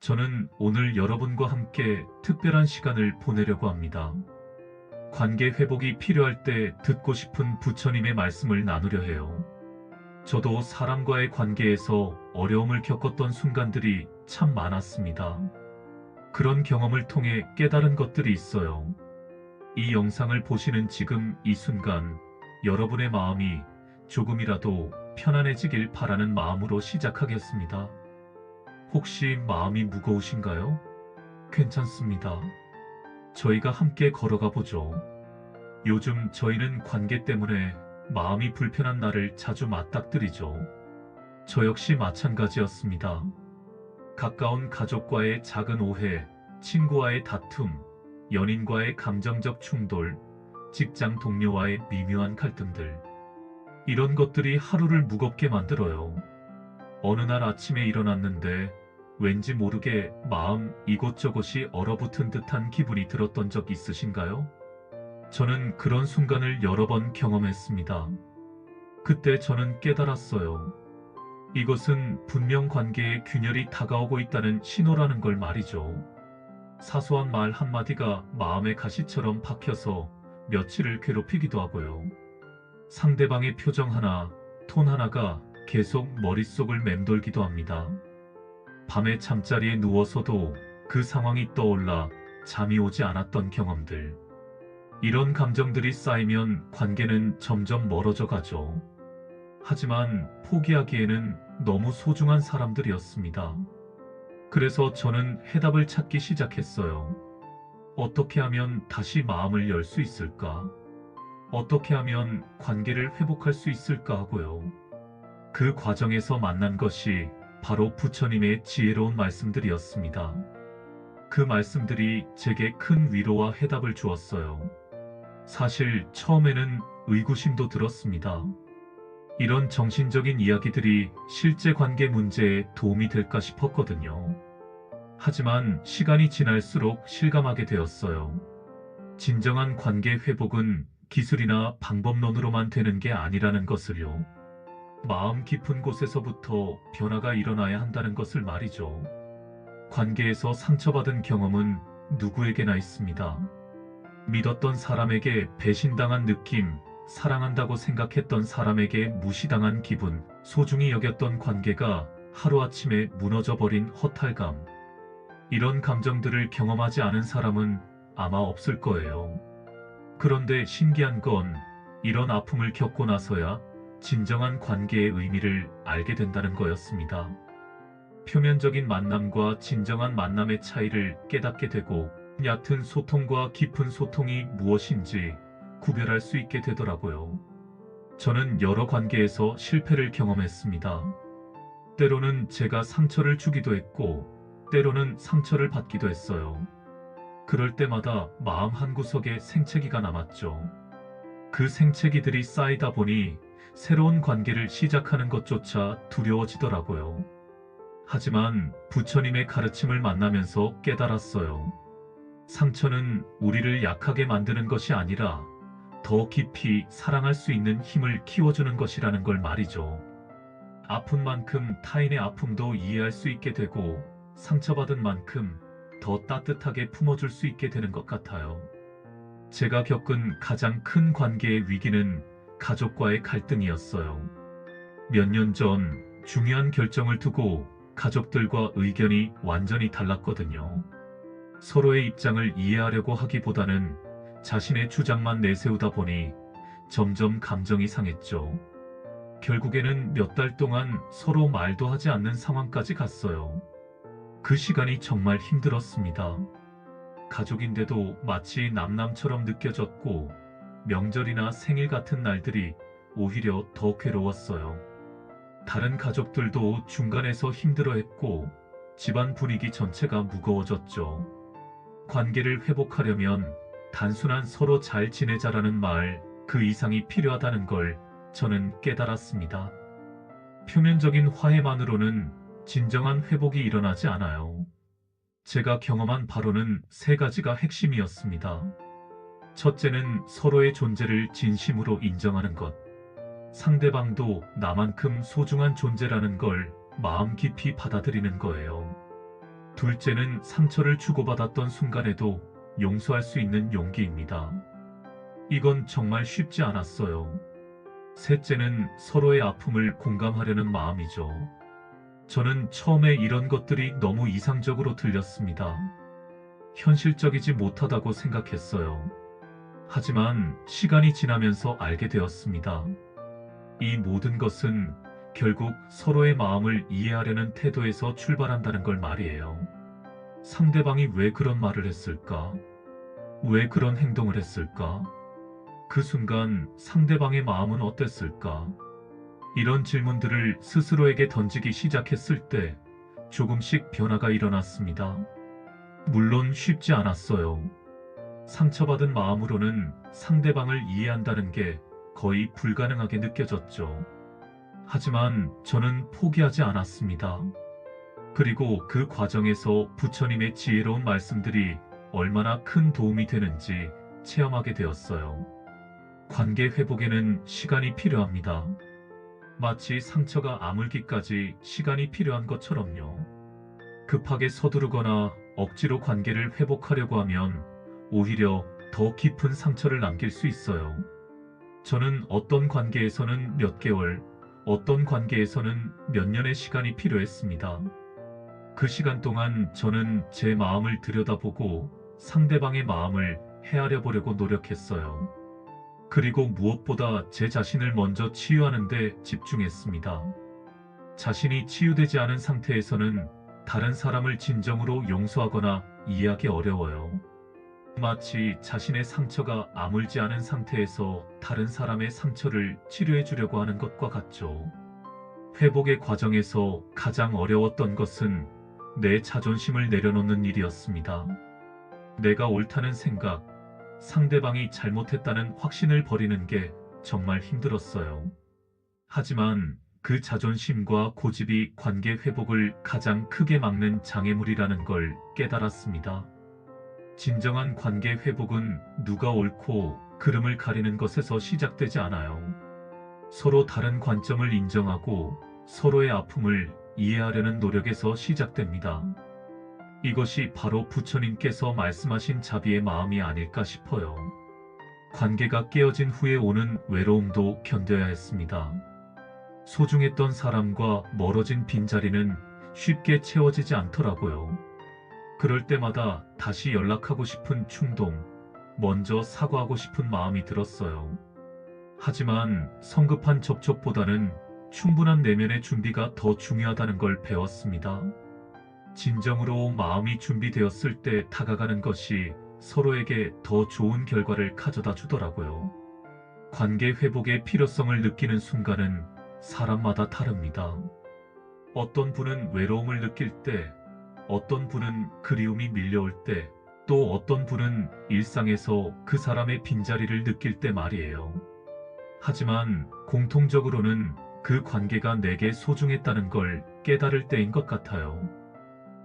저는 오늘 여러분과 함께 특별한 시간을 보내려고 합니다. 관계 회복이 필요할 때 듣고 싶은 부처님의 말씀을 나누려 해요. 저도 사람과의 관계에서 어려움을 겪었던 순간들이 참 많았습니다. 그런 경험을 통해 깨달은 것들이 있어요. 이 영상을 보시는 지금 이 순간, 여러분의 마음이 조금이라도 편안해지길 바라는 마음으로 시작하겠습니다. 혹시 마음이 무거우신가요? 괜찮습니다. 저희가 함께 걸어가 보죠. 요즘 저희는 관계 때문에 마음이 불편한 날을 자주 맞닥뜨리죠. 저 역시 마찬가지였습니다. 가까운 가족과의 작은 오해, 친구와의 다툼, 연인과의 감정적 충돌, 직장 동료와의 미묘한 갈등들. 이런 것들이 하루를 무겁게 만들어요. 어느 날 아침에 일어났는데 왠지 모르게 마음 이곳저곳이 얼어붙은 듯한 기분이 들었던 적 있으신가요? 저는 그런 순간을 여러 번 경험했습니다. 그때 저는 깨달았어요. 이것은 분명 관계에 균열이 다가오고 있다는 신호라는 걸 말이죠. 사소한 말 한마디가 마음의 가시처럼 박혀서 며칠을 괴롭히기도 하고요. 상대방의 표정 하나, 톤 하나가 계속 머릿속을 맴돌기도 합니다. 밤에 잠자리에 누워서도 그 상황이 떠올라 잠이 오지 않았던 경험들. 이런 감정들이 쌓이면 관계는 점점 멀어져 가죠. 하지만 포기하기에는 너무 소중한 사람들이었습니다. 그래서 저는 해답을 찾기 시작했어요. 어떻게 하면 다시 마음을 열 수 있을까? 어떻게 하면 관계를 회복할 수 있을까 하고요. 그 과정에서 만난 것이 바로 부처님의 지혜로운 말씀들이었습니다. 그 말씀들이 제게 큰 위로와 해답을 주었어요. 사실 처음에는 의구심도 들었습니다. 이런 정신적인 이야기들이 실제 관계 문제에 도움이 될까 싶었거든요. 하지만 시간이 지날수록 실감하게 되었어요. 진정한 관계 회복은 기술이나 방법론으로만 되는 게 아니라는 것을요. 마음 깊은 곳에서부터 변화가 일어나야 한다는 것을 말이죠. 관계에서 상처받은 경험은 누구에게나 있습니다. 믿었던 사람에게 배신당한 느낌, 사랑한다고 생각했던 사람에게 무시당한 기분, 소중히 여겼던 관계가 하루아침에 무너져버린 허탈감. 이런 감정들을 경험하지 않은 사람은 아마 없을 거예요. 그런데 신기한 건 이런 아픔을 겪고 나서야 진정한 관계의 의미를 알게 된다는 거였습니다. 표면적인 만남과 진정한 만남의 차이를 깨닫게 되고 얕은 소통과 깊은 소통이 무엇인지 구별할 수 있게 되더라고요. 저는 여러 관계에서 실패를 경험했습니다. 때로는 제가 상처를 주기도 했고, 때로는 상처를 받기도 했어요. 그럴 때마다 마음 한구석에 생채기가 남았죠. 그 생채기들이 쌓이다 보니 새로운 관계를 시작하는 것조차 두려워지더라고요. 하지만 부처님의 가르침을 만나면서 깨달았어요. 상처는 우리를 약하게 만드는 것이 아니라 더 깊이 사랑할 수 있는 힘을 키워주는 것이라는 걸 말이죠. 아픈 만큼 타인의 아픔도 이해할 수 있게 되고 상처받은 만큼 더 따뜻하게 품어줄 수 있게 되는 것 같아요. 제가 겪은 가장 큰 관계의 위기는 가족과의 갈등이었어요. 몇 년 전 중요한 결정을 두고 가족들과 의견이 완전히 달랐거든요. 서로의 입장을 이해하려고 하기보다는 자신의 주장만 내세우다 보니 점점 감정이 상했죠. 결국에는 몇 달 동안 서로 말도 하지 않는 상황까지 갔어요. 그 시간이 정말 힘들었습니다. 가족인데도 마치 남남처럼 느껴졌고 명절이나 생일 같은 날들이 오히려 더 괴로웠어요. 다른 가족들도 중간에서 힘들어했고 집안 분위기 전체가 무거워졌죠. 관계를 회복하려면 단순한 서로 잘 지내자라는 말 그 이상이 필요하다는 걸 저는 깨달았습니다. 표면적인 화해만으로는 진정한 회복이 일어나지 않아요. 제가 경험한 바로는 세 가지가 핵심이었습니다. 첫째는 서로의 존재를 진심으로 인정하는 것. 상대방도 나만큼 소중한 존재라는 걸 마음 깊이 받아들이는 거예요. 둘째는 상처를 주고받았던 순간에도 용서할 수 있는 용기입니다. 이건 정말 쉽지 않았어요. 셋째는 서로의 아픔을 공감하려는 마음이죠. 저는 처음에 이런 것들이 너무 이상적으로 들렸습니다. 현실적이지 못하다고 생각했어요. 하지만 시간이 지나면서 알게 되었습니다. 이 모든 것은 결국 서로의 마음을 이해하려는 태도에서 출발한다는 걸 말이에요. 상대방이 왜 그런 말을 했을까? 왜 그런 행동을 했을까? 그 순간 상대방의 마음은 어땠을까? 이런 질문들을 스스로에게 던지기 시작했을 때 조금씩 변화가 일어났습니다. 물론 쉽지 않았어요. 상처받은 마음으로는 상대방을 이해한다는 게 거의 불가능하게 느껴졌죠. 하지만 저는 포기하지 않았습니다. 그리고 그 과정에서 부처님의 지혜로운 말씀들이 얼마나 큰 도움이 되는지 체험하게 되었어요. 관계 회복에는 시간이 필요합니다. 마치 상처가 아물기까지 시간이 필요한 것처럼요. 급하게 서두르거나 억지로 관계를 회복하려고 하면 오히려 더 깊은 상처를 남길 수 있어요. 저는 어떤 관계에서는 몇 개월, 어떤 관계에서는 몇 년의 시간이 필요했습니다. 그 시간 동안 저는 제 마음을 들여다보고 상대방의 마음을 헤아려 보려고 노력했어요. 그리고 무엇보다 제 자신을 먼저 치유하는 데 집중했습니다. 자신이 치유되지 않은 상태에서는 다른 사람을 진정으로 용서하거나 이해하기 어려워요. 마치 자신의 상처가 아물지 않은 상태에서 다른 사람의 상처를 치료해 주려고 하는 것과 같죠. 회복의 과정에서 가장 어려웠던 것은 내 자존심을 내려놓는 일이었습니다. 내가 옳다는 생각, 상대방이 잘못했다는 확신을 버리는 게 정말 힘들었어요. 하지만 그 자존심과 고집이 관계 회복을 가장 크게 막는 장애물이라는 걸 깨달았습니다. 진정한 관계 회복은 누가 옳고 그름을 가리는 것에서 시작되지 않아요. 서로 다른 관점을 인정하고 서로의 아픔을 이해하려는 노력에서 시작됩니다. 이것이 바로 부처님께서 말씀하신 자비의 마음이 아닐까 싶어요. 관계가 깨어진 후에 오는 외로움도 견뎌야 했습니다. 소중했던 사람과 멀어진 빈자리는 쉽게 채워지지 않더라고요. 그럴 때마다 다시 연락하고 싶은 충동, 먼저 사과하고 싶은 마음이 들었어요. 하지만 성급한 접촉보다는 충분한 내면의 준비가 더 중요하다는 걸 배웠습니다. 진정으로 마음이 준비되었을 때 다가가는 것이 서로에게 더 좋은 결과를 가져다 주더라고요. 관계 회복의 필요성을 느끼는 순간은 사람마다 다릅니다. 어떤 분은 외로움을 느낄 때, 어떤 분은 그리움이 밀려올 때, 또 어떤 분은 일상에서 그 사람의 빈자리를 느낄 때 말이에요. 하지만 공통적으로는 그 관계가 내게 소중했다는 걸 깨달을 때인 것 같아요.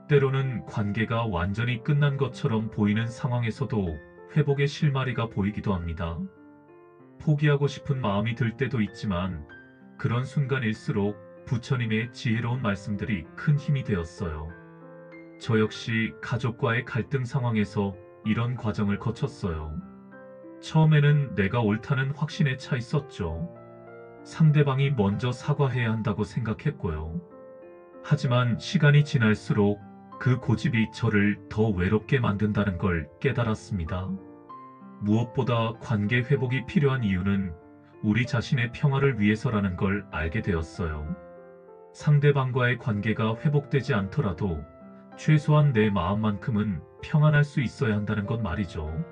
때로는 관계가 완전히 끝난 것처럼 보이는 상황에서도 회복의 실마리가 보이기도 합니다. 포기하고 싶은 마음이 들 때도 있지만 그런 순간일수록 부처님의 지혜로운 말씀들이 큰 힘이 되었어요. 저 역시 가족과의 갈등 상황에서 이런 과정을 거쳤어요. 처음에는 내가 옳다는 확신에 차 있었죠. 상대방이 먼저 사과해야 한다고 생각했고요. 하지만 시간이 지날수록 그 고집이 저를 더 외롭게 만든다는 걸 깨달았습니다. 무엇보다 관계 회복이 필요한 이유는 우리 자신의 평화를 위해서라는 걸 알게 되었어요. 상대방과의 관계가 회복되지 않더라도 최소한 내 마음만큼은 평안할 수 있어야 한다는 것 말이죠.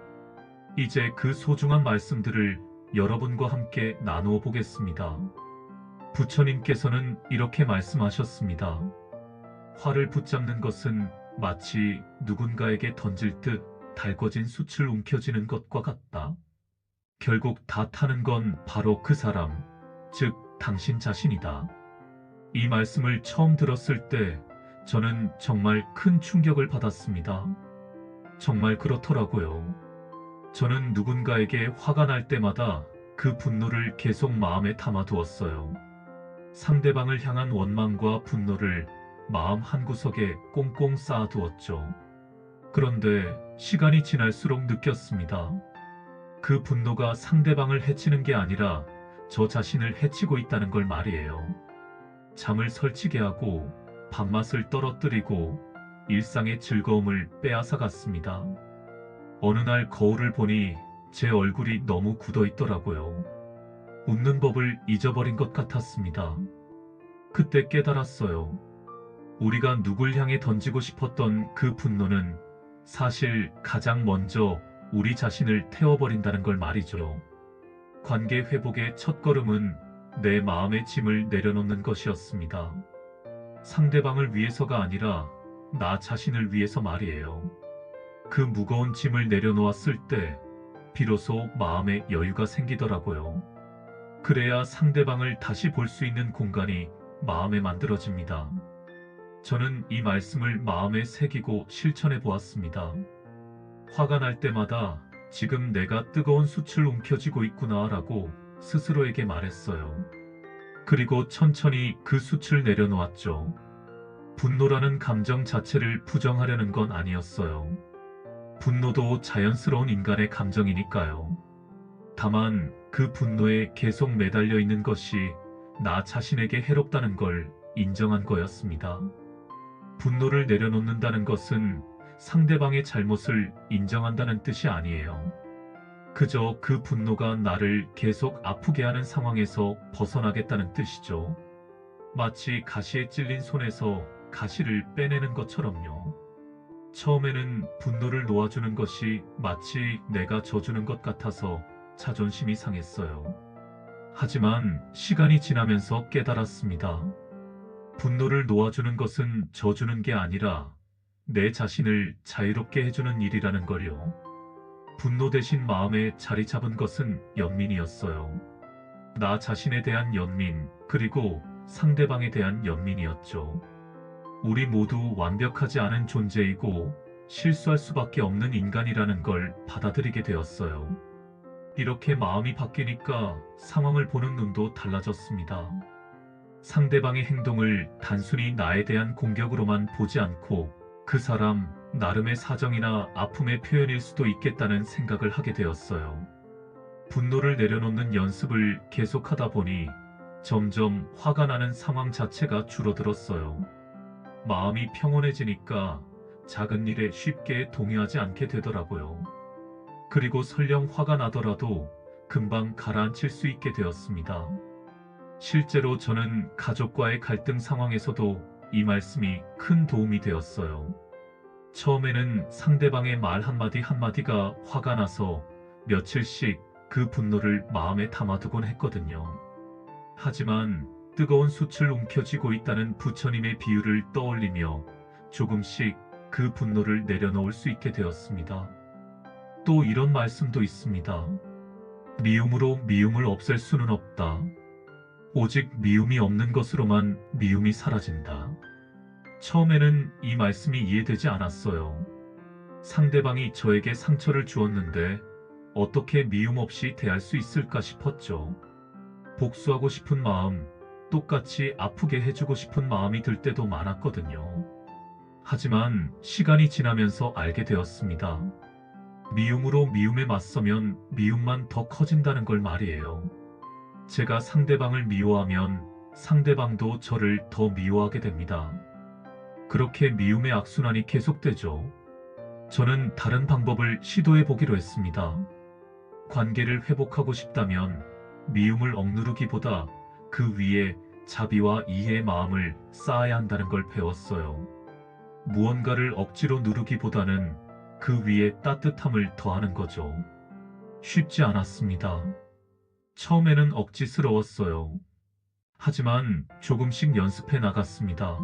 이제 그 소중한 말씀들을 여러분과 함께 나누어 보겠습니다. 부처님께서는 이렇게 말씀하셨습니다. 화를 붙잡는 것은 마치 누군가에게 던질 듯 달궈진 숯을 움켜쥐는 것과 같다. 결국 다 타는 건 바로 그 사람, 즉 당신 자신이다. 이 말씀을 처음 들었을 때 저는 정말 큰 충격을 받았습니다. 정말 그렇더라고요. 저는 누군가에게 화가 날 때마다 그 분노를 계속 마음에 담아두었어요. 상대방을 향한 원망과 분노를 마음 한구석에 꽁꽁 쌓아두었죠. 그런데 시간이 지날수록 느꼈습니다. 그 분노가 상대방을 해치는 게 아니라 저 자신을 해치고 있다는 걸 말이에요. 잠을 설치게 하고 밥맛을 떨어뜨리고 일상의 즐거움을 빼앗아 갔습니다. 어느 날 거울을 보니 제 얼굴이 너무 굳어 있더라고요. 웃는 법을 잊어버린 것 같았습니다. 그때 깨달았어요. 우리가 누굴 향해 던지고 싶었던 그 분노는 사실 가장 먼저 우리 자신을 태워버린다는 걸 말이죠. 관계 회복의 첫걸음은 내 마음의 짐을 내려놓는 것이었습니다. 상대방을 위해서가 아니라 나 자신을 위해서 말이에요. 그 무거운 짐을 내려놓았을 때 비로소 마음에 여유가 생기더라고요. 그래야 상대방을 다시 볼 수 있는 공간이 마음에 만들어집니다. 저는 이 말씀을 마음에 새기고 실천해 보았습니다. 화가 날 때마다 지금 내가 뜨거운 숯을 움켜쥐고 있구나 라고 스스로에게 말했어요. 그리고 천천히 그 숯을 내려놓았죠. 분노라는 감정 자체를 부정하려는 건 아니었어요. 분노도 자연스러운 인간의 감정이니까요. 다만 그 분노에 계속 매달려 있는 것이 나 자신에게 해롭다는 걸 인정한 거였습니다. 분노를 내려놓는다는 것은 상대방의 잘못을 인정한다는 뜻이 아니에요. 그저 그 분노가 나를 계속 아프게 하는 상황에서 벗어나겠다는 뜻이죠. 마치 가시에 찔린 손에서 가시를 빼내는 것처럼요. 처음에는 분노를 놓아주는 것이 마치 내가 져주는 것 같아서 자존심이 상했어요. 하지만 시간이 지나면서 깨달았습니다. 분노를 놓아주는 것은 져주는 게 아니라 내 자신을 자유롭게 해주는 일이라는 걸요. 분노 대신 마음에 자리 잡은 것은 연민이었어요. 나 자신에 대한 연민, 그리고 상대방에 대한 연민이었죠. 우리 모두 완벽하지 않은 존재이고 실수할 수밖에 없는 인간이라는 걸 받아들이게 되었어요. 이렇게 마음이 바뀌니까 상황을 보는 눈도 달라졌습니다. 상대방의 행동을 단순히 나에 대한 공격으로만 보지 않고 그 사람 나름의 사정이나 아픔의 표현일 수도 있겠다는 생각을 하게 되었어요. 분노를 내려놓는 연습을 계속하다 보니 점점 화가 나는 상황 자체가 줄어들었어요. 마음이 평온해지니까 작은 일에 쉽게 동요하지 않게 되더라고요. 그리고 설령 화가 나더라도 금방 가라앉힐 수 있게 되었습니다. 실제로 저는 가족과의 갈등 상황에서도 이 말씀이 큰 도움이 되었어요. 처음에는 상대방의 말 한마디 한마디가 화가 나서 며칠씩 그 분노를 마음에 담아두곤 했거든요. 하지만 뜨거운 숯을 움켜쥐고 있다는 부처님의 비유를 떠올리며 조금씩 그 분노를 내려놓을 수 있게 되었습니다. 또 이런 말씀도 있습니다. 미움으로 미움을 없앨 수는 없다. 오직 미움이 없는 것으로만 미움이 사라진다. 처음에는 이 말씀이 이해되지 않았어요. 상대방이 저에게 상처를 주었는데 어떻게 미움 없이 대할 수 있을까 싶었죠. 복수하고 싶은 마음, 똑같이 아프게 해주고 싶은 마음이 들 때도 많았거든요. 하지만 시간이 지나면서 알게 되었습니다. 미움으로 미움에 맞서면 미움만 더 커진다는 걸 말이에요. 제가 상대방을 미워하면 상대방도 저를 더 미워하게 됩니다. 그렇게 미움의 악순환이 계속되죠. 저는 다른 방법을 시도해 보기로 했습니다. 관계를 회복하고 싶다면 미움을 억누르기보다 그 위에 자비와 이해의 마음을 쌓아야 한다는 걸 배웠어요. 무언가를 억지로 누르기보다는 그 위에 따뜻함을 더하는 거죠. 쉽지 않았습니다. 처음에는 억지스러웠어요. 하지만 조금씩 연습해 나갔습니다.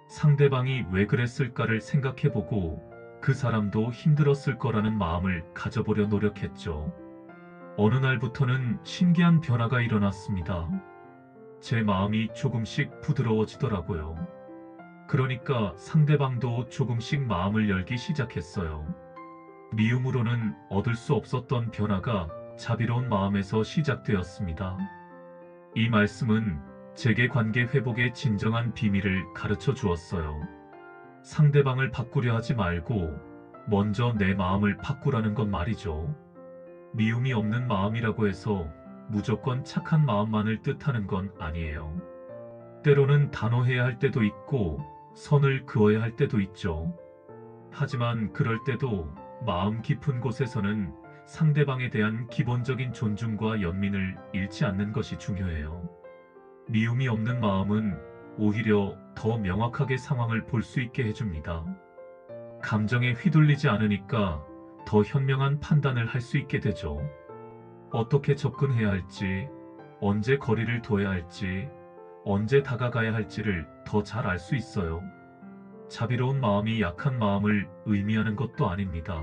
상대방이 왜 그랬을까를 생각해보고 그 사람도 힘들었을 거라는 마음을 가져보려 노력했죠. 어느 날부터는 신기한 변화가 일어났습니다. 제 마음이 조금씩 부드러워지더라고요. 그러니까 상대방도 조금씩 마음을 열기 시작했어요. 미움으로는 얻을 수 없었던 변화가 자비로운 마음에서 시작되었습니다. 이 말씀은 제게 관계 회복의 진정한 비밀을 가르쳐 주었어요. 상대방을 바꾸려 하지 말고 먼저 내 마음을 바꾸라는 건 말이죠. 미움이 없는 마음이라고 해서 무조건 착한 마음만을 뜻하는 건 아니에요. 때로는 단호해야 할 때도 있고 선을 그어야 할 때도 있죠. 하지만 그럴 때도 마음 깊은 곳에서는 상대방에 대한 기본적인 존중과 연민을 잃지 않는 것이 중요해요. 미움이 없는 마음은 오히려 더 명확하게 상황을 볼 수 있게 해줍니다. 감정에 휘둘리지 않으니까 더 현명한 판단을 할 수 있게 되죠. 어떻게 접근해야 할지, 언제 거리를 둬야 할지, 언제 다가가야 할지를 더 잘 알 수 있어요. 자비로운 마음이 약한 마음을 의미하는 것도 아닙니다.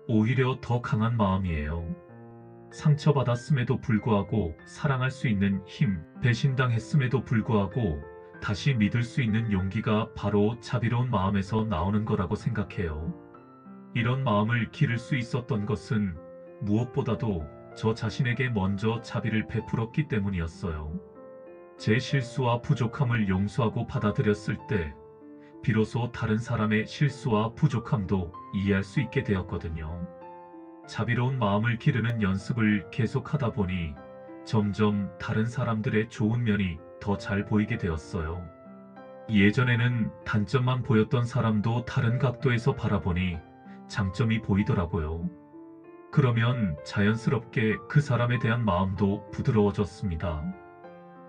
오히려 더 강한 마음이에요. 상처받았음에도 불구하고 사랑할 수 있는 힘, 배신당했음에도 불구하고 다시 믿을 수 있는 용기가 바로 자비로운 마음에서 나오는 거라고 생각해요. 이런 마음을 기를 수 있었던 것은 무엇보다도 저 자신에게 먼저 자비를 베풀었기 때문이었어요. 제 실수와 부족함을 용서하고 받아들였을 때 비로소 다른 사람의 실수와 부족함도 이해할 수 있게 되었거든요. 자비로운 마음을 기르는 연습을 계속하다 보니 점점 다른 사람들의 좋은 면이 더 잘 보이게 되었어요. 예전에는 단점만 보였던 사람도 다른 각도에서 바라보니 장점이 보이더라고요. 그러면 자연스럽게 그 사람에 대한 마음도 부드러워졌습니다.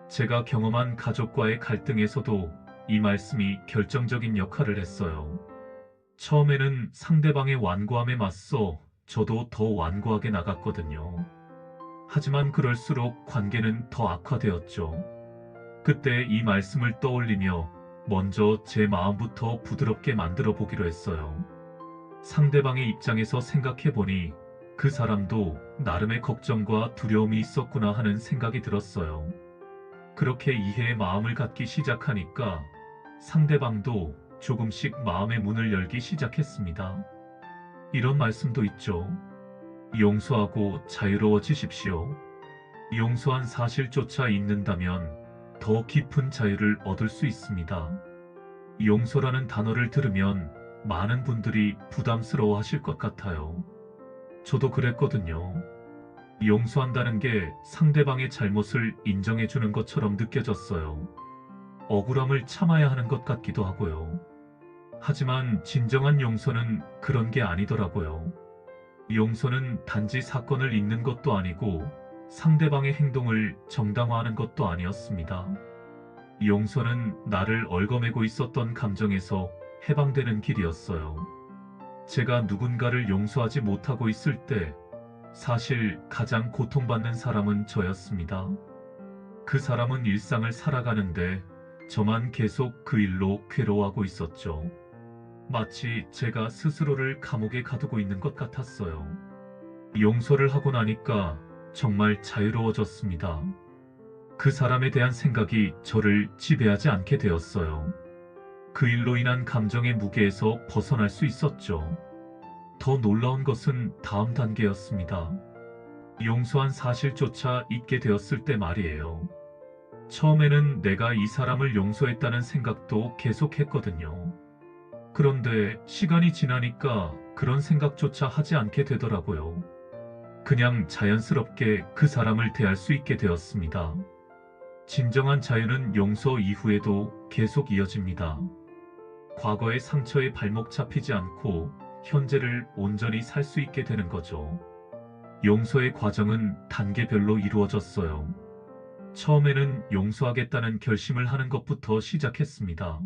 제가 경험한 가족과의 갈등에서도 이 말씀이 결정적인 역할을 했어요. 처음에는 상대방의 완고함에 맞서 저도 더 완고하게 나갔거든요. 하지만 그럴수록 관계는 더 악화되었죠. 그때 이 말씀을 떠올리며 먼저 제 마음부터 부드럽게 만들어 보기로 했어요. 상대방의 입장에서 생각해보니 그 사람도 나름의 걱정과 두려움이 있었구나 하는 생각이 들었어요. 그렇게 이해의 마음을 갖기 시작하니까 상대방도 조금씩 마음의 문을 열기 시작했습니다. 이런 말씀도 있죠. 용서하고 자유로워지십시오. 용서한 사실조차 잊는다면 더 깊은 자유를 얻을 수 있습니다. 용서라는 단어를 들으면 많은 분들이 부담스러워 하실 것 같아요. 저도 그랬거든요. 용서한다는 게 상대방의 잘못을 인정해 주는 것처럼 느껴졌어요. 억울함을 참아야 하는 것 같기도 하고요. 하지만 진정한 용서는 그런 게 아니더라고요. 용서는 단지 사건을 잊는 것도 아니고 상대방의 행동을 정당화하는 것도 아니었습니다. 용서는 나를 얽어매고 있었던 감정에서 해방되는 길이었어요. 제가 누군가를 용서하지 못하고 있을 때 사실 가장 고통받는 사람은 저였습니다. 그 사람은 일상을 살아가는데 저만 계속 그 일로 괴로워하고 있었죠. 마치 제가 스스로를 감옥에 가두고 있는 것 같았어요. 용서를 하고 나니까 정말 자유로워졌습니다. 그 사람에 대한 생각이 저를 지배하지 않게 되었어요. 그 일로 인한 감정의 무게에서 벗어날 수 있었죠. 더 놀라운 것은 다음 단계였습니다. 용서한 사실조차 잊게 되었을 때 말이에요. 처음에는 내가 이 사람을 용서했다는 생각도 계속했거든요. 그런데 시간이 지나니까 그런 생각조차 하지 않게 되더라고요. 그냥 자연스럽게 그 사람을 대할 수 있게 되었습니다. 진정한 자유는 용서 이후에도 계속 이어집니다. 과거의 상처에 발목 잡히지 않고 현재를 온전히 살 수 있게 되는 거죠. 용서의 과정은 단계별로 이루어졌어요. 처음에는 용서하겠다는 결심을 하는 것부터 시작했습니다.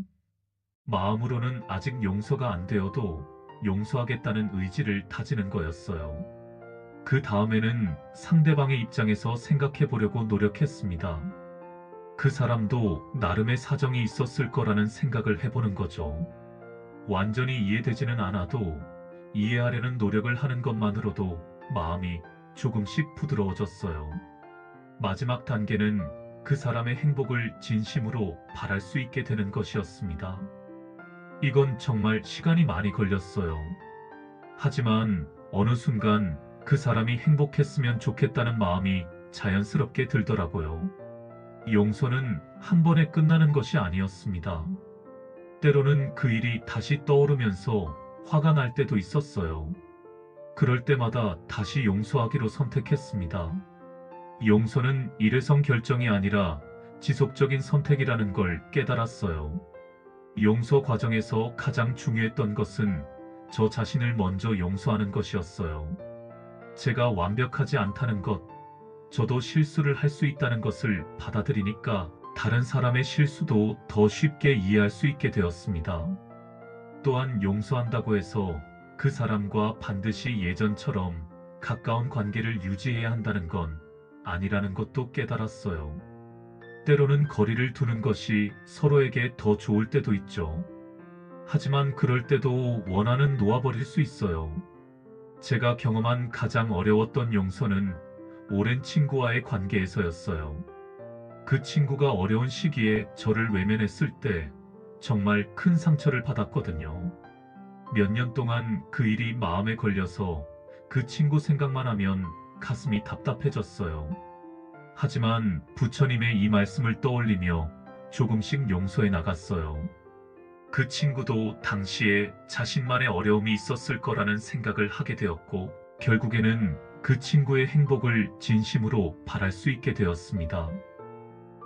마음으로는 아직 용서가 안 되어도 용서하겠다는 의지를 다지는 거였어요. 그 다음에는 상대방의 입장에서 생각해 보려고 노력했습니다. 그 사람도 나름의 사정이 있었을 거라는 생각을 해보는 거죠. 완전히 이해되지는 않아도 이해하려는 노력을 하는 것만으로도 마음이 조금씩 부드러워졌어요. 마지막 단계는 그 사람의 행복을 진심으로 바랄 수 있게 되는 것이었습니다. 이건 정말 시간이 많이 걸렸어요. 하지만 어느 순간 그 사람이 행복했으면 좋겠다는 마음이 자연스럽게 들더라고요. 용서는 한 번에 끝나는 것이 아니었습니다. 때로는 그 일이 다시 떠오르면서 화가 날 때도 있었어요. 그럴 때마다 다시 용서하기로 선택했습니다. 용서는 일회성 결정이 아니라 지속적인 선택이라는 걸 깨달았어요. 용서 과정에서 가장 중요했던 것은 저 자신을 먼저 용서하는 것이었어요. 제가 완벽하지 않다는 것, 저도 실수를 할 수 있다는 것을 받아들이니까 다른 사람의 실수도 더 쉽게 이해할 수 있게 되었습니다. 또한 용서한다고 해서 그 사람과 반드시 예전처럼 가까운 관계를 유지해야 한다는 건 아니라는 것도 깨달았어요. 때로는 거리를 두는 것이 서로에게 더 좋을 때도 있죠. 하지만 그럴 때도 원한은 놓아버릴 수 있어요. 제가 경험한 가장 어려웠던 용서는 오랜 친구와의 관계에서였어요. 그 친구가 어려운 시기에 저를 외면했을 때 정말 큰 상처를 받았거든요. 몇 년 동안 그 일이 마음에 걸려서 그 친구 생각만 하면 가슴이 답답해졌어요. 하지만 부처님의 이 말씀을 떠올리며 조금씩 용서해 나갔어요. 그 친구도 당시에 자신만의 어려움이 있었을 거라는 생각을 하게 되었고, 결국에는 그 친구의 행복을 진심으로 바랄 수 있게 되었습니다.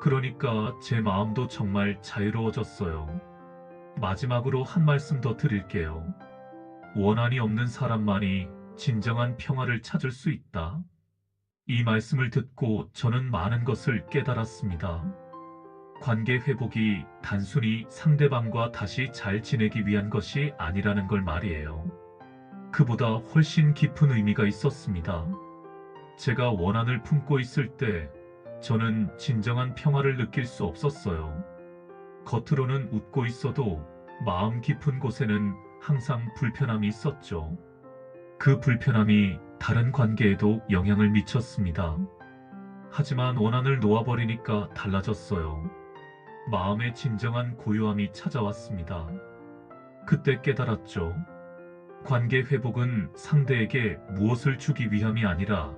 그러니까 제 마음도 정말 자유로워졌어요. 마지막으로 한 말씀 더 드릴게요. 원한이 없는 사람만이 진정한 평화를 찾을 수 있다. 이 말씀을 듣고 저는 많은 것을 깨달았습니다. 관계 회복이 단순히 상대방과 다시 잘 지내기 위한 것이 아니라는 걸 말이에요. 그보다 훨씬 깊은 의미가 있었습니다. 제가 원한을 품고 있을 때 저는 진정한 평화를 느낄 수 없었어요. 겉으로는 웃고 있어도 마음 깊은 곳에는 항상 불편함이 있었죠. 그 불편함이 다른 관계에도 영향을 미쳤습니다. 하지만 원한을 놓아버리니까 달라졌어요. 마음의 진정한 고요함이 찾아왔습니다. 그때 깨달았죠. 관계 회복은 상대에게 무엇을 주기 위함이 아니라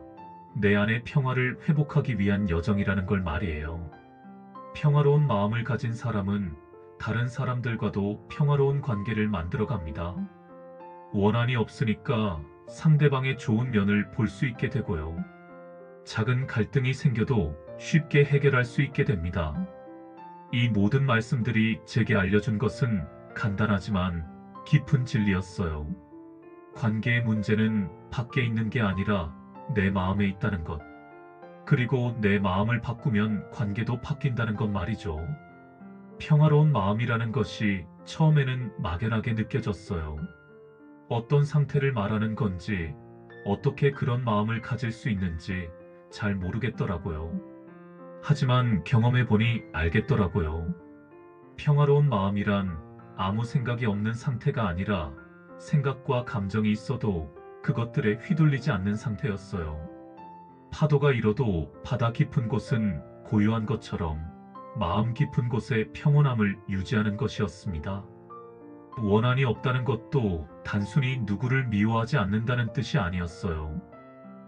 내 안의 평화를 회복하기 위한 여정이라는 걸 말이에요. 평화로운 마음을 가진 사람은 다른 사람들과도 평화로운 관계를 만들어 갑니다. 원한이 없으니까 상대방의 좋은 면을 볼 수 있게 되고요. 작은 갈등이 생겨도 쉽게 해결할 수 있게 됩니다. 이 모든 말씀들이 제게 알려준 것은 간단하지만 깊은 진리였어요. 관계의 문제는 밖에 있는 게 아니라 내 마음에 있다는 것. 그리고 내 마음을 바꾸면 관계도 바뀐다는 것 말이죠. 평화로운 마음이라는 것이 처음에는 막연하게 느껴졌어요. 어떤 상태를 말하는 건지, 어떻게 그런 마음을 가질 수 있는지 잘 모르겠더라고요. 하지만 경험해보니 알겠더라고요. 평화로운 마음이란 아무 생각이 없는 상태가 아니라 생각과 감정이 있어도 그것들에 휘둘리지 않는 상태였어요. 파도가 일어도 바다 깊은 곳은 고요한 것처럼 마음 깊은 곳에 평온함을 유지하는 것이었습니다. 원한이 없다는 것도 단순히 누구를 미워하지 않는다는 뜻이 아니었어요.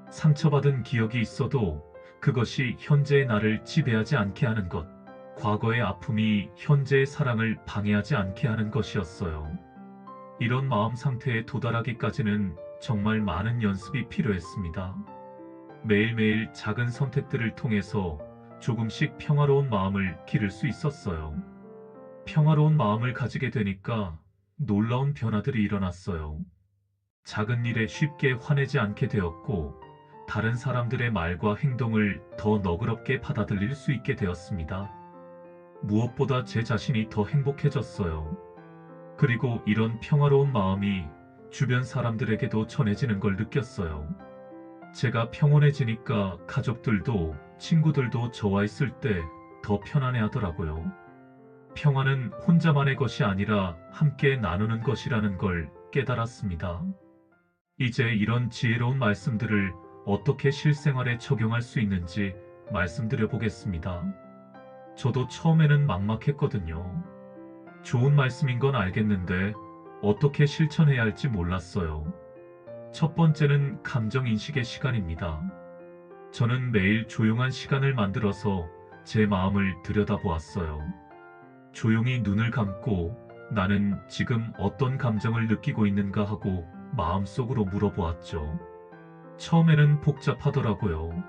상처받은 기억이 있어도 그것이 현재의 나를 지배하지 않게 하는 것, 과거의 아픔이 현재의 사랑을 방해하지 않게 하는 것이었어요. 이런 마음 상태에 도달하기까지는 정말 많은 연습이 필요했습니다. 매일매일 작은 선택들을 통해서 조금씩 평화로운 마음을 기를 수 있었어요. 평화로운 마음을 가지게 되니까 놀라운 변화들이 일어났어요. 작은 일에 쉽게 화내지 않게 되었고, 다른 사람들의 말과 행동을 더 너그럽게 받아들일 수 있게 되었습니다. 무엇보다 제 자신이 더 행복해졌어요. 그리고 이런 평화로운 마음이 주변 사람들에게도 전해지는 걸 느꼈어요. 제가 평온해지니까 가족들도 친구들도 저와 있을 때 더 편안해 하더라고요. 평화는 혼자만의 것이 아니라 함께 나누는 것이라는 걸 깨달았습니다. 이제 이런 지혜로운 말씀들을 어떻게 실생활에 적용할 수 있는지 말씀드려 보겠습니다. 저도 처음에는 막막했거든요. 좋은 말씀인 건 알겠는데 어떻게 실천해야 할지 몰랐어요. 첫 번째는 감정 인식의 시간입니다. 저는 매일 조용한 시간을 만들어서 제 마음을 들여다보았어요. 조용히 눈을 감고 나는 지금 어떤 감정을 느끼고 있는가 하고 마음속으로 물어보았죠. 처음에는 복잡하더라고요.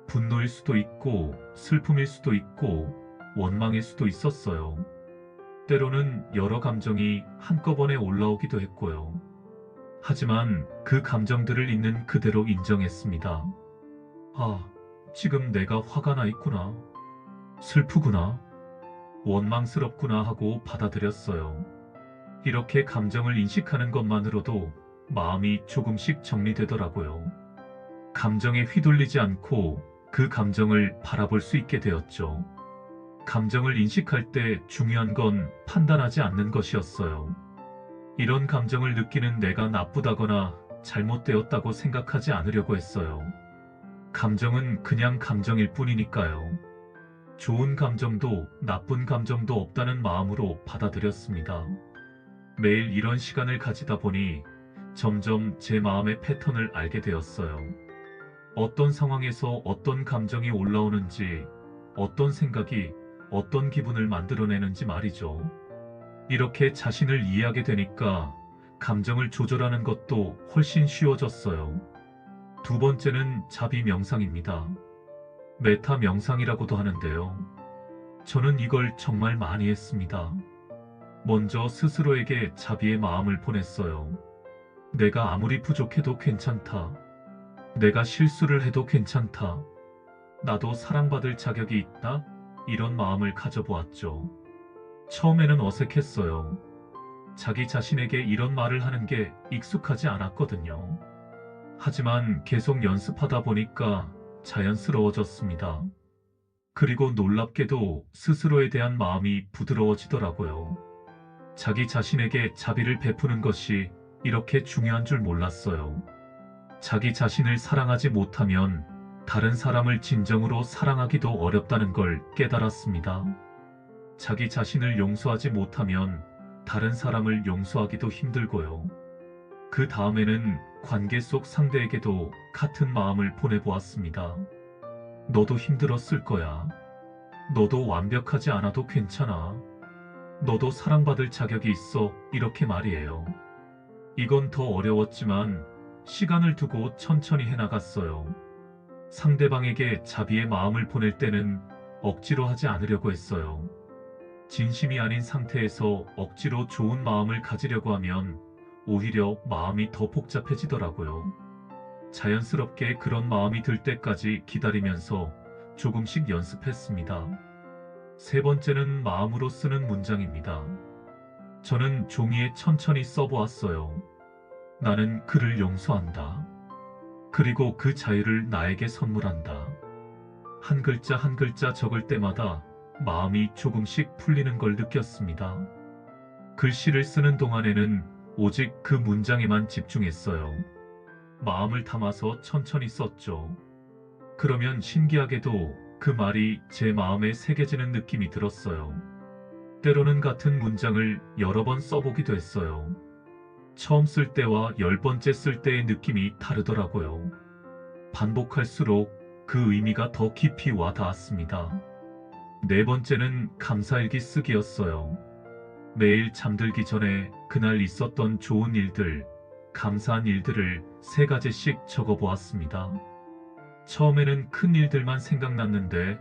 분노일 수도 있고 슬픔일 수도 있고 원망일 수도 있었어요. 때로는 여러 감정이 한꺼번에 올라오기도 했고요. 하지만 그 감정들을 있는 그대로 인정했습니다. 아, 지금 내가 화가 나 있구나. 슬프구나. 원망스럽구나 하고 받아들였어요. 이렇게 감정을 인식하는 것만으로도 마음이 조금씩 정리되더라고요. 감정에 휘둘리지 않고 그 감정을 바라볼 수 있게 되었죠. 감정을 인식할 때 중요한 건 판단하지 않는 것이었어요. 이런 감정을 느끼는 내가 나쁘다거나 잘못되었다고 생각하지 않으려고 했어요. 감정은 그냥 감정일 뿐이니까요. 좋은 감정도 나쁜 감정도 없다는 마음으로 받아들였습니다. 매일 이런 시간을 가지다 보니 점점 제 마음의 패턴을 알게 되었어요. 어떤 상황에서 어떤 감정이 올라오는지, 어떤 생각이 어떤 기분을 만들어내는지 말이죠. 이렇게 자신을 이해하게 되니까 감정을 조절하는 것도 훨씬 쉬워졌어요. 두 번째는 자비 명상입니다. 메타 명상이라고도 하는데요. 저는 이걸 정말 많이 했습니다. 먼저 스스로에게 자비의 마음을 보냈어요. 내가 아무리 부족해도 괜찮다. 내가 실수를 해도 괜찮다. 나도 사랑받을 자격이 있다. 이런 마음을 가져보았죠. 처음에는 어색했어요. 자기 자신에게 이런 말을 하는 게 익숙하지 않았거든요. 하지만 계속 연습하다 보니까 자연스러워졌습니다. 그리고 놀랍게도 스스로에 대한 마음이 부드러워지더라고요. 자기 자신에게 자비를 베푸는 것이 이렇게 중요한 줄 몰랐어요. 자기 자신을 사랑하지 못하면 다른 사람을 진정으로 사랑하기도 어렵다는 걸 깨달았습니다. 자기 자신을 용서하지 못하면 다른 사람을 용서하기도 힘들고요. 그 다음에는 관계 속 상대에게도 같은 마음을 보내보았습니다. 너도 힘들었을 거야. 너도 완벽하지 않아도 괜찮아. 너도 사랑받을 자격이 있어. 이렇게 말이에요. 이건 더 어려웠지만 시간을 두고 천천히 해나갔어요. 상대방에게 자비의 마음을 보낼 때는 억지로 하지 않으려고 했어요. 진심이 아닌 상태에서 억지로 좋은 마음을 가지려고 하면 오히려 마음이 더 복잡해지더라고요. 자연스럽게 그런 마음이 들 때까지 기다리면서 조금씩 연습했습니다. 세 번째는 마음으로 쓰는 문장입니다. 저는 종이에 천천히 써보았어요. 나는 그를 용서한다. 그리고 그 자유를 나에게 선물한다. 한 글자 한 글자 적을 때마다 마음이 조금씩 풀리는 걸 느꼈습니다. 글씨를 쓰는 동안에는 오직 그 문장에만 집중했어요. 마음을 담아서 천천히 썼죠. 그러면 신기하게도 그 말이 제 마음에 새겨지는 느낌이 들었어요. 때로는 같은 문장을 여러 번 써보기도 했어요. 처음 쓸 때와 10번째 쓸 때의 느낌이 다르더라고요. 반복할수록 그 의미가 더 깊이 와 닿았습니다. 네 번째는 감사일기 쓰기였어요. 매일 잠들기 전에 그날 있었던 좋은 일들, 감사한 일들을 3가지씩 적어보았습니다. 처음에는 큰 일들만 생각났는데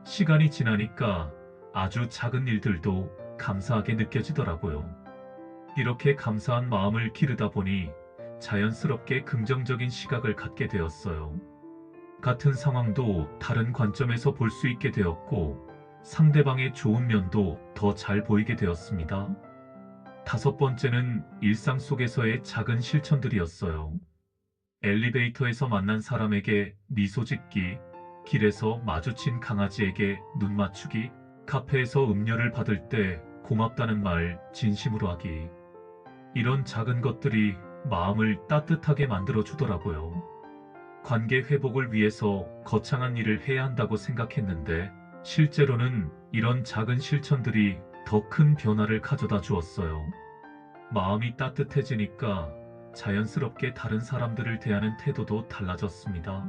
시간이 지나니까 아주 작은 일들도 감사하게 느껴지더라고요. 이렇게 감사한 마음을 기르다 보니 자연스럽게 긍정적인 시각을 갖게 되었어요. 같은 상황도 다른 관점에서 볼 수 있게 되었고 상대방의 좋은 면도 더 잘 보이게 되었습니다. 5번째는 일상 속에서의 작은 실천들이었어요. 엘리베이터에서 만난 사람에게 미소 짓기, 길에서 마주친 강아지에게 눈 맞추기, 카페에서 음료를 받을 때 고맙다는 말 진심으로 하기. 이런 작은 것들이 마음을 따뜻하게 만들어주더라고요. 관계 회복을 위해서 거창한 일을 해야 한다고 생각했는데 실제로는 이런 작은 실천들이 더 큰 변화를 가져다 주었어요. 마음이 따뜻해지니까 자연스럽게 다른 사람들을 대하는 태도도 달라졌습니다.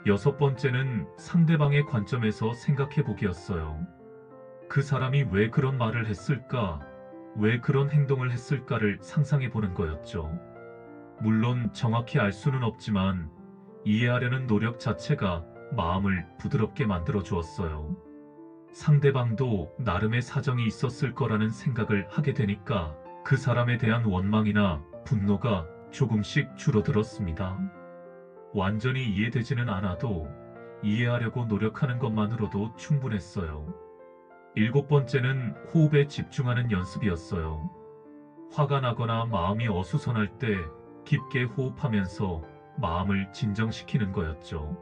6번째는 상대방의 관점에서 생각해 보기였어요. 그 사람이 왜 그런 말을 했을까? 왜 그런 행동을 했을까를 상상해 보는 거였죠. 물론 정확히 알 수는 없지만 이해하려는 노력 자체가 마음을 부드럽게 만들어 주었어요. 상대방도 나름의 사정이 있었을 거라는 생각을 하게 되니까 그 사람에 대한 원망이나 분노가 조금씩 줄어들었습니다. 완전히 이해되지는 않아도 이해하려고 노력하는 것만으로도 충분했어요. 7번째는 호흡에 집중하는 연습이었어요. 화가 나거나 마음이 어수선할 때 깊게 호흡하면서 마음을 진정시키는 거였죠.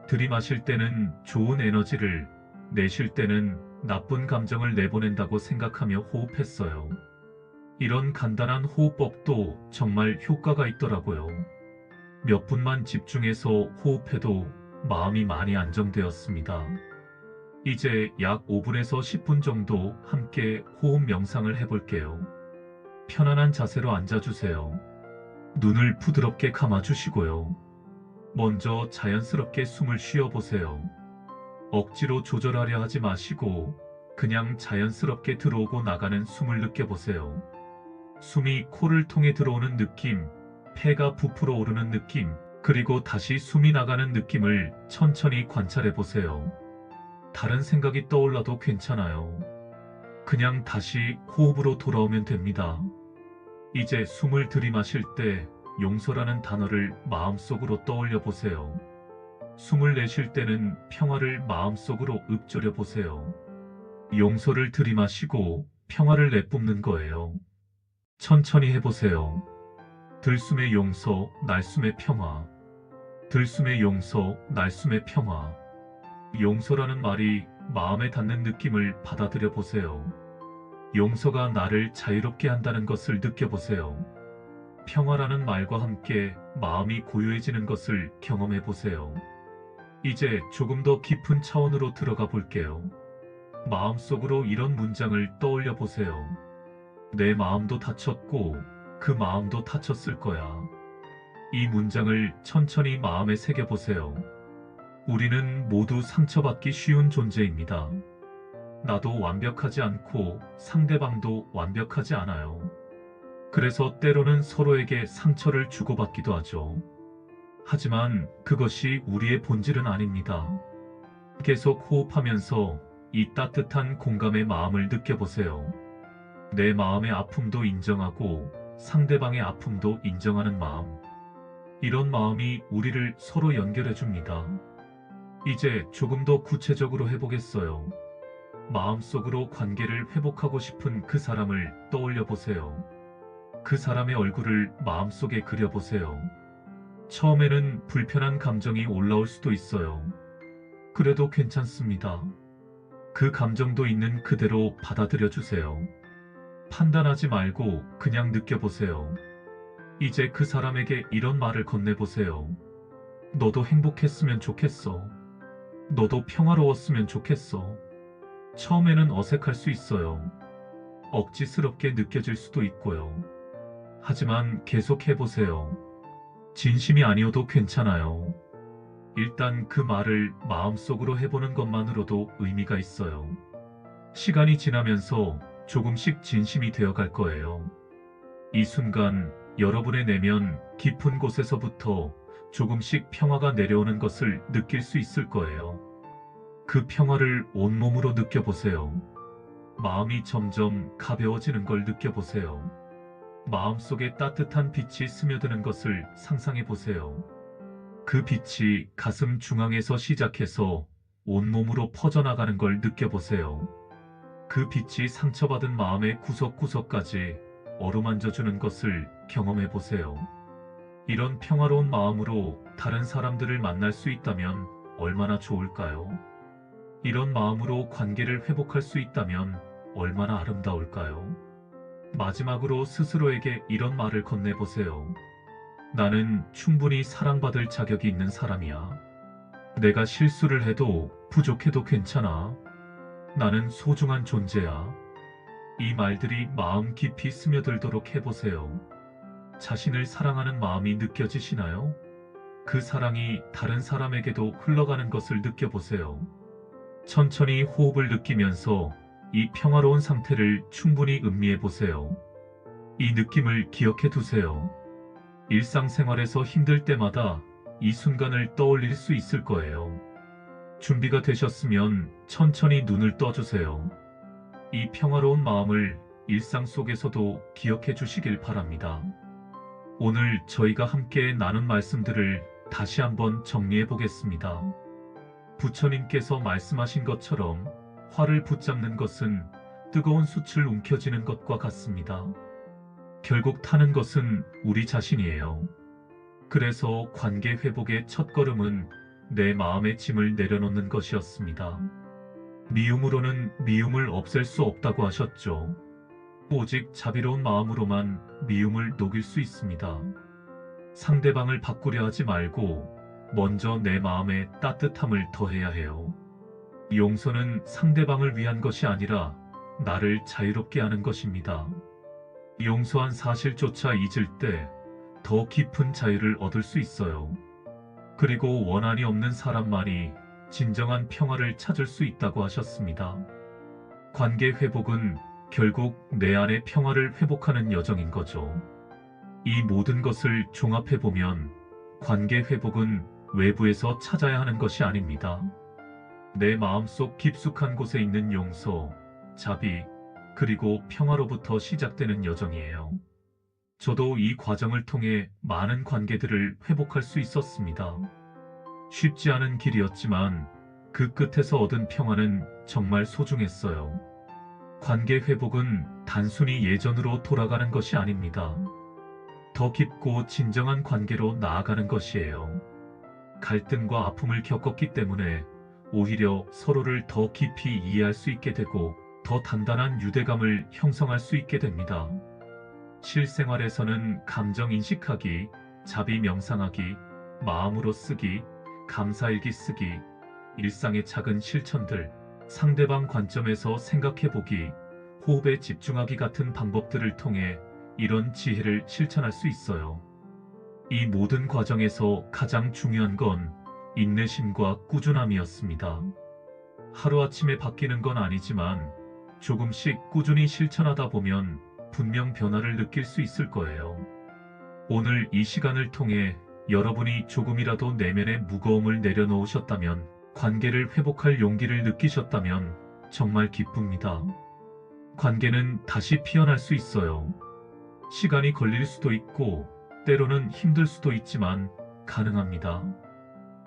들이마실 때는 좋은 에너지를, 내쉴 때는 나쁜 감정을 내보낸다고 생각하며 호흡했어요. 이런 간단한 호흡법도 정말 효과가 있더라고요. 몇 분만 집중해서 호흡해도 마음이 많이 안정되었습니다. 이제 약 5분에서 10분 정도 함께 호흡 명상을 해볼게요. 편안한 자세로 앉아주세요. 눈을 부드럽게 감아주시고요. 먼저 자연스럽게 숨을 쉬어보세요. 억지로 조절하려 하지 마시고 그냥 자연스럽게 들어오고 나가는 숨을 느껴보세요. 숨이 코를 통해 들어오는 느낌, 폐가 부풀어 오르는 느낌, 그리고 다시 숨이 나가는 느낌을 천천히 관찰해보세요. 다른 생각이 떠올라도 괜찮아요. 그냥 다시 호흡으로 돌아오면 됩니다. 이제 숨을 들이마실 때 용서라는 단어를 마음속으로 떠올려 보세요. 숨을 내쉴 때는 평화를 마음속으로 읊조려 보세요. 용서를 들이마시고 평화를 내뿜는 거예요. 천천히 해보세요. 들숨의 용서, 날숨의 평화. 들숨의 용서, 날숨의 평화. 용서라는 말이 마음에 닿는 느낌을 받아들여 보세요. 용서가 나를 자유롭게 한다는 것을 느껴보세요. 평화라는 말과 함께 마음이 고요해지는 것을 경험해 보세요. 이제 조금 더 깊은 차원으로 들어가 볼게요. 마음속으로 이런 문장을 떠올려 보세요. 내 마음도 다쳤고 그 마음도 다쳤을 거야. 이 문장을 천천히 마음에 새겨보세요. 우리는 모두 상처받기 쉬운 존재입니다. 나도 완벽하지 않고 상대방도 완벽하지 않아요. 그래서 때로는 서로에게 상처를 주고받기도 하죠. 하지만 그것이 우리의 본질은 아닙니다. 계속 호흡하면서 이 따뜻한 공감의 마음을 느껴보세요. 내 마음의 아픔도 인정하고 상대방의 아픔도 인정하는 마음. 이런 마음이 우리를 서로 연결해 줍니다. 이제 조금 더 구체적으로 해보겠어요. 마음속으로 관계를 회복하고 싶은 그 사람을 떠올려 보세요. 그 사람의 얼굴을 마음속에 그려보세요. 처음에는 불편한 감정이 올라올 수도 있어요. 그래도 괜찮습니다. 그 감정도 있는 그대로 받아들여 주세요. 판단하지 말고 그냥 느껴보세요. 이제 그 사람에게 이런 말을 건네보세요. 너도 행복했으면 좋겠어. 너도 평화로웠으면 좋겠어. 처음에는 어색할 수 있어요. 억지스럽게 느껴질 수도 있고요. 하지만 계속 해보세요. 진심이 아니어도 괜찮아요. 일단 그 말을 마음속으로 해보는 것만으로도 의미가 있어요. 시간이 지나면서 조금씩 진심이 되어갈 거예요. 이 순간 여러분의 내면 깊은 곳에서부터 조금씩 평화가 내려오는 것을 느낄 수 있을 거예요. 그 평화를 온몸으로 느껴보세요. 마음이 점점 가벼워지는 걸 느껴보세요. 마음속에 따뜻한 빛이 스며드는 것을 상상해 보세요. 그 빛이 가슴 중앙에서 시작해서 온몸으로 퍼져나가는 걸 느껴보세요. 그 빛이 상처받은 마음의 구석구석까지 어루만져주는 것을 경험해 보세요. 이런 평화로운 마음으로 다른 사람들을 만날 수 있다면 얼마나 좋을까요? 이런 마음으로 관계를 회복할 수 있다면 얼마나 아름다울까요? 마지막으로 스스로에게 이런 말을 건네보세요. 나는 충분히 사랑받을 자격이 있는 사람이야. 내가 실수를 해도 부족해도 괜찮아. 나는 소중한 존재야. 이 말들이 마음 깊이 스며들도록 해보세요. 자신을 사랑하는 마음이 느껴지시나요? 그 사랑이 다른 사람에게도 흘러가는 것을 느껴보세요. 천천히 호흡을 느끼면서 이 평화로운 상태를 충분히 음미해 보세요. 이 느낌을 기억해 두세요. 일상생활에서 힘들 때마다 이 순간을 떠올릴 수 있을 거예요. 준비가 되셨으면 천천히 눈을 떠주세요. 이 평화로운 마음을 일상 속에서도 기억해 주시길 바랍니다. 오늘 저희가 함께 나눈 말씀들을 다시 한번 정리해 보겠습니다. 부처님께서 말씀하신 것처럼 화를 붙잡는 것은 뜨거운 숯을 움켜쥐는 것과 같습니다. 결국 타는 것은 우리 자신이에요. 그래서 관계 회복의 첫걸음은 내 마음의 짐을 내려놓는 것이었습니다. 미움으로는 미움을 없앨 수 없다고 하셨죠. 오직 자비로운 마음으로만 미움을 녹일 수 있습니다. 상대방을 바꾸려 하지 말고 먼저 내 마음에 따뜻함을 더해야 해요. 용서는 상대방을 위한 것이 아니라 나를 자유롭게 하는 것입니다. 용서한 사실조차 잊을 때 더 깊은 자유를 얻을 수 있어요. 그리고 원한이 없는 사람만이 진정한 평화를 찾을 수 있다고 하셨습니다. 관계 회복은 결국 내 안의 평화를 회복하는 여정인 거죠. 이 모든 것을 종합해보면 관계 회복은 외부에서 찾아야 하는 것이 아닙니다. 내 마음속 깊숙한 곳에 있는 용서, 자비, 그리고 평화로부터 시작되는 여정이에요. 저도 이 과정을 통해 많은 관계들을 회복할 수 있었습니다. 쉽지 않은 길이었지만 그 끝에서 얻은 평화는 정말 소중했어요. 관계 회복은 단순히 예전으로 돌아가는 것이 아닙니다. 더 깊고 진정한 관계로 나아가는 것이에요. 갈등과 아픔을 겪었기 때문에 오히려 서로를 더 깊이 이해할 수 있게 되고 더 단단한 유대감을 형성할 수 있게 됩니다. 실생활에서는 감정 인식하기, 자비 명상하기, 마음으로 쓰기, 감사일기 쓰기, 일상의 작은 실천들, 상대방 관점에서 생각해보기, 호흡에 집중하기 같은 방법들을 통해 이런 지혜를 실천할 수 있어요. 이 모든 과정에서 가장 중요한 건 인내심과 꾸준함이었습니다. 하루아침에 바뀌는 건 아니지만 조금씩 꾸준히 실천하다 보면 분명 변화를 느낄 수 있을 거예요. 오늘 이 시간을 통해 여러분이 조금이라도 내면의 무거움을 내려놓으셨다면, 관계를 회복할 용기를 느끼셨다면 정말 기쁩니다. 관계는 다시 피어날 수 있어요. 시간이 걸릴 수도 있고 때로는 힘들 수도 있지만 가능합니다.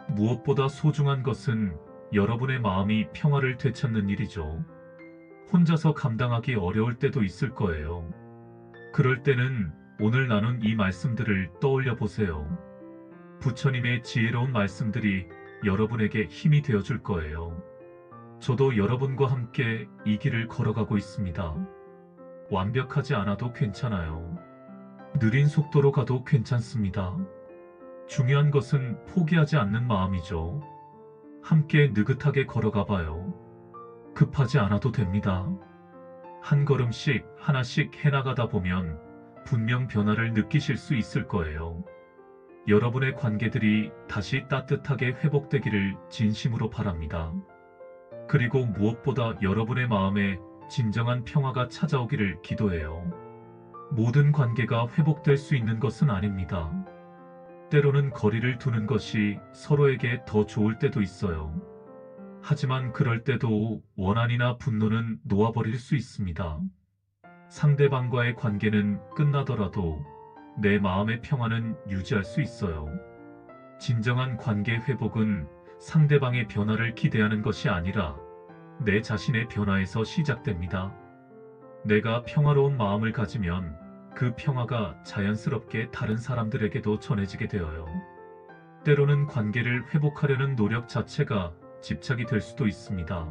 무엇보다 소중한 것은 여러분의 마음이 평화를 되찾는 일이죠. 혼자서 감당하기 어려울 때도 있을 거예요. 그럴 때는 오늘 나눈 이 말씀들을 떠올려 보세요. 부처님의 지혜로운 말씀들이 여러분에게 힘이 되어줄 거예요. 저도 여러분과 함께 이 길을 걸어가고 있습니다. 완벽하지 않아도 괜찮아요. 느린 속도로 가도 괜찮습니다. 중요한 것은 포기하지 않는 마음이죠. 함께 느긋하게 걸어가 봐요. 급하지 않아도 됩니다. 한 걸음씩 하나씩 해나가다 보면 분명 변화를 느끼실 수 있을 거예요. 여러분의 관계들이 다시 따뜻하게 회복되기를 진심으로 바랍니다. 그리고 무엇보다 여러분의 마음에 진정한 평화가 찾아오기를 기도해요. 모든 관계가 회복될 수 있는 것은 아닙니다. 때로는 거리를 두는 것이 서로에게 더 좋을 때도 있어요. 하지만 그럴 때도 원한이나 분노는 놓아버릴 수 있습니다. 상대방과의 관계는 끝나더라도 내 마음의 평화는 유지할 수 있어요. 진정한 관계 회복은 상대방의 변화를 기대하는 것이 아니라 내 자신의 변화에서 시작됩니다. 내가 평화로운 마음을 가지면 그 평화가 자연스럽게 다른 사람들에게도 전해지게 되어요. 때로는 관계를 회복하려는 노력 자체가 집착이 될 수도 있습니다.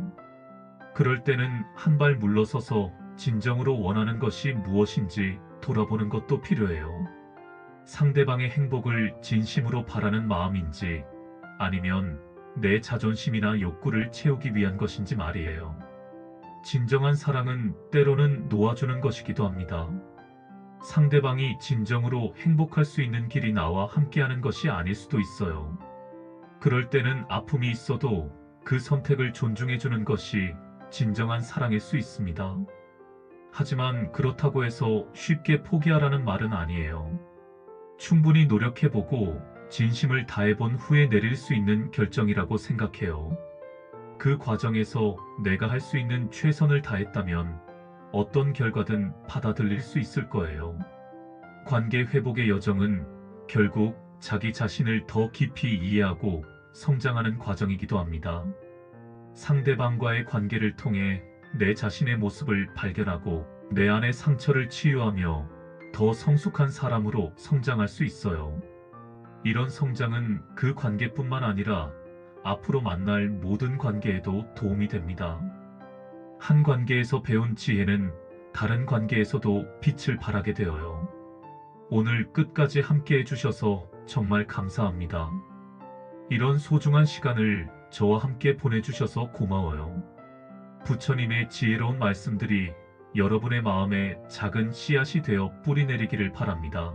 그럴 때는 한 발 물러서서 진정으로 원하는 것이 무엇인지 돌아보는 것도 필요해요. 상대방의 행복을 진심으로 바라는 마음인지 아니면 내 자존심이나 욕구를 채우기 위한 것인지 말이에요. 진정한 사랑은 때로는 놓아주는 것이기도 합니다. 상대방이 진정으로 행복할 수 있는 길이 나와 함께하는 것이 아닐 수도 있어요. 그럴 때는 아픔이 있어도 그 선택을 존중해주는 것이 진정한 사랑일 수 있습니다. 하지만 그렇다고 해서 쉽게 포기하라는 말은 아니에요. 충분히 노력해보고 진심을 다해본 후에 내릴 수 있는 결정이라고 생각해요. 그 과정에서 내가 할 수 있는 최선을 다했다면 어떤 결과든 받아들일 수 있을 거예요. 관계 회복의 여정은 결국 자기 자신을 더 깊이 이해하고 성장하는 과정이기도 합니다. 상대방과의 관계를 통해 내 자신의 모습을 발견하고 내 안의 상처를 치유하며 더 성숙한 사람으로 성장할 수 있어요. 이런 성장은 그 관계뿐만 아니라 앞으로 만날 모든 관계에도 도움이 됩니다. 한 관계에서 배운 지혜는 다른 관계에서도 빛을 발하게 되어요. 오늘 끝까지 함께 해주셔서 정말 감사합니다. 이런 소중한 시간을 저와 함께 보내주셔서 고마워요. 부처님의 지혜로운 말씀들이 여러분의 마음에 작은 씨앗이 되어 뿌리내리기를 바랍니다.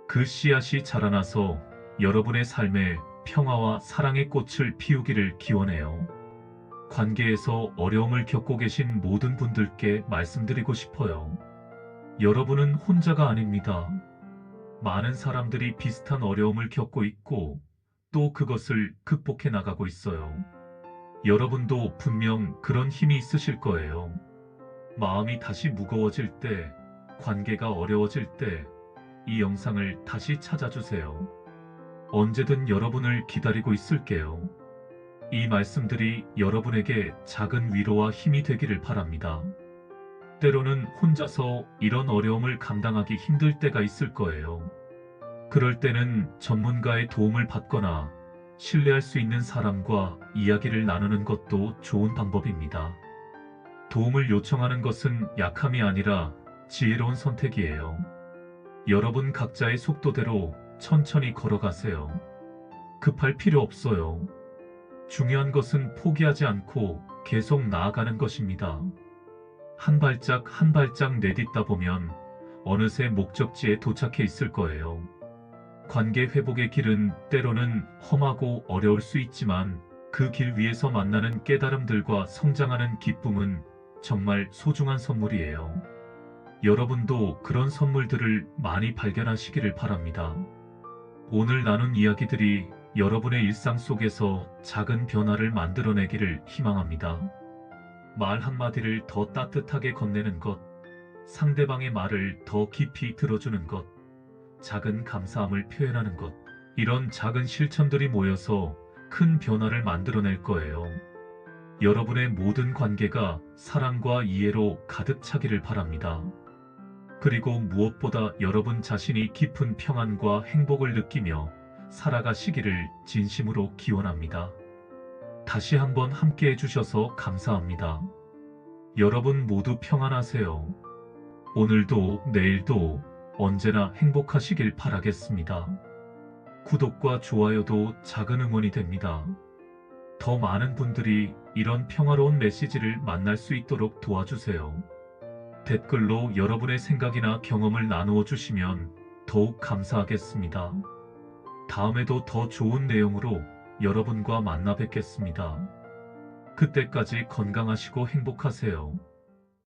그 씨앗이 자라나서 여러분의 삶에 평화와 사랑의 꽃을 피우기를 기원해요. 관계에서 어려움을 겪고 계신 모든 분들께 말씀드리고 싶어요. 여러분은 혼자가 아닙니다. 많은 사람들이 비슷한 어려움을 겪고 있고 또 그것을 극복해 나가고 있어요. 여러분도 분명 그런 힘이 있으실 거예요. 마음이 다시 무거워질 때, 관계가 어려워질 때, 이 영상을 다시 찾아주세요. 언제든 여러분을 기다리고 있을게요. 이 말씀들이 여러분에게 작은 위로와 힘이 되기를 바랍니다. 때로는 혼자서 이런 어려움을 감당하기 힘들 때가 있을 거예요. 그럴 때는 전문가의 도움을 받거나 신뢰할 수 있는 사람과 이야기를 나누는 것도 좋은 방법입니다. 도움을 요청하는 것은 약함이 아니라 지혜로운 선택이에요. 여러분 각자의 속도대로 천천히 걸어가세요. 급할 필요 없어요. 중요한 것은 포기하지 않고 계속 나아가는 것입니다. 한 발짝 한 발짝 내딛다 보면 어느새 목적지에 도착해 있을 거예요. 관계 회복의 길은 때로는 험하고 어려울 수 있지만 그 길 위에서 만나는 깨달음들과 성장하는 기쁨은 정말 소중한 선물이에요. 여러분도 그런 선물들을 많이 발견하시기를 바랍니다. 오늘 나눈 이야기들이 여러분의 일상 속에서 작은 변화를 만들어내기를 희망합니다. 말 한마디를 더 따뜻하게 건네는 것, 상대방의 말을 더 깊이 들어주는 것, 작은 감사함을 표현하는 것, 이런 작은 실천들이 모여서 큰 변화를 만들어낼 거예요. 여러분의 모든 관계가 사랑과 이해로 가득 차기를 바랍니다. 그리고 무엇보다 여러분 자신이 깊은 평안과 행복을 느끼며 살아가시기를 진심으로 기원합니다. 다시 한번 함께 해주셔서 감사합니다. 여러분 모두 평안하세요. 오늘도 내일도 언제나 행복하시길 바라겠습니다. 구독과 좋아요도 작은 응원이 됩니다. 더 많은 분들이 이런 평화로운 메시지를 만날 수 있도록 도와주세요. 댓글로 여러분의 생각이나 경험을 나누어 주시면 더욱 감사하겠습니다. 다음에도 더 좋은 내용으로 여러분과 만나 뵙겠습니다. 그때까지 건강하시고 행복하세요.